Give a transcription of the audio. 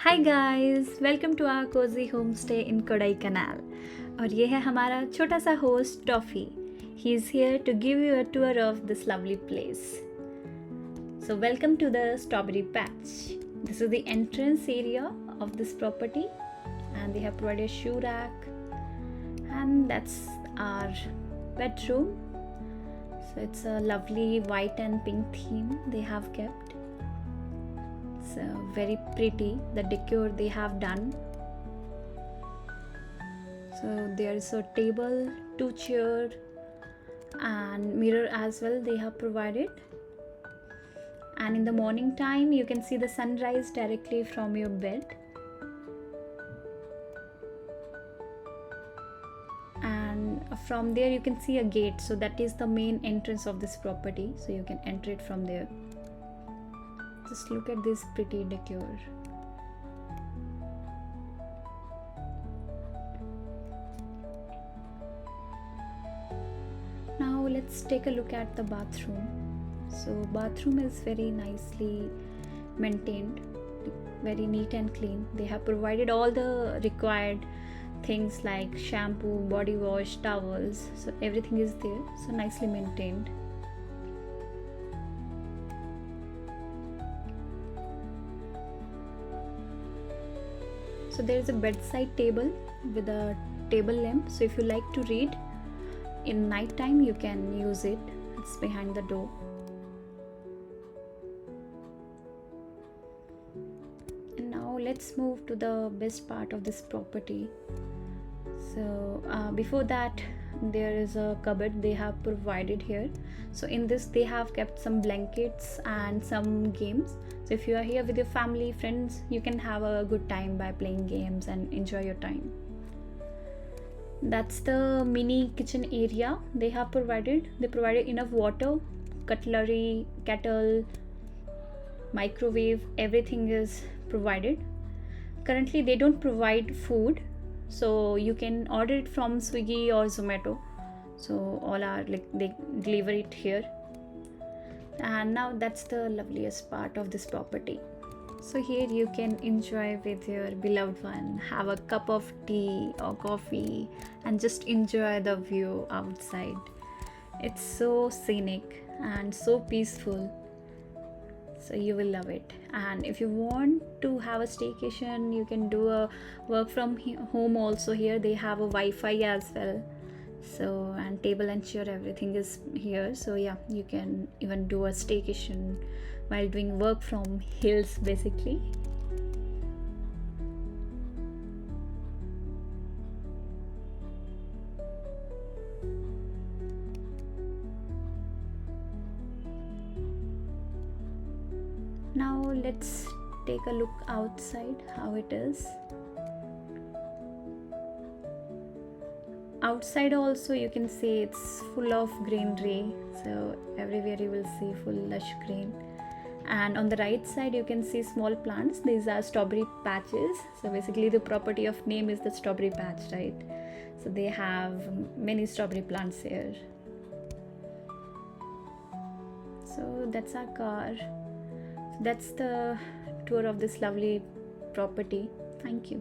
Hi guys, welcome to our cosy homestay in Kodaikanal. और ये है हमारा छोटा सा host Toffee. He is here to give you a tour of this lovely place. So welcome to the strawberry patch. This is the entrance area of this property and they have provided a shoe rack, and that's our bedroom. So it's a lovely white and pink theme they have kept. It's very pretty, the decor they have done. So there is a table, 2 chairs and mirror as well they have provided. And in the morning time you can see the sunrise directly from your bed. And from there you can see a gate, so that is the main entrance of this property, so you can enter it from there. Just look at this pretty decor. Now let's take a look at the bathroom. So bathroom is very nicely maintained, very neat and clean. They have provided all the required things like shampoo, body wash, towels, so everything is there, so nicely maintained. So there is a bedside table with a table lamp, so if you like to read in night time you can use it. It's behind the door. And now let's move to the best part of this property. So before that there is a cupboard they have provided here. So in this they have kept some blankets and some games, so if you are here with your family, friends, you can have a good time by playing games and enjoy your time. That's the mini kitchen area they have provided. They provided enough water, cutlery, kettle, microwave, everything is provided. Currently they don't provide food, so you can order it from Swiggy or Zomato, so all are like they deliver it here. And now that's the loveliest part of this property. So here you can enjoy with your beloved one, have a cup of tea or coffee and just enjoy the view outside. It's so scenic and so peaceful, so you will love it. And if you want to have a staycation, you can do a work from home also. Here they have a Wi-Fi as well, so and table and chair, everything is here. So yeah, you can even do a staycation while doing work from hills basically. Now let's take a look outside how it is. Outside also you can see it's full of greenery, so everywhere you will see full lush green. And on the right side you can see small plants. These are strawberry patches, so basically the property of name is the strawberry patch, right? So they have many strawberry plants here. So that's our car. That's the tour of this lovely property. Thank you.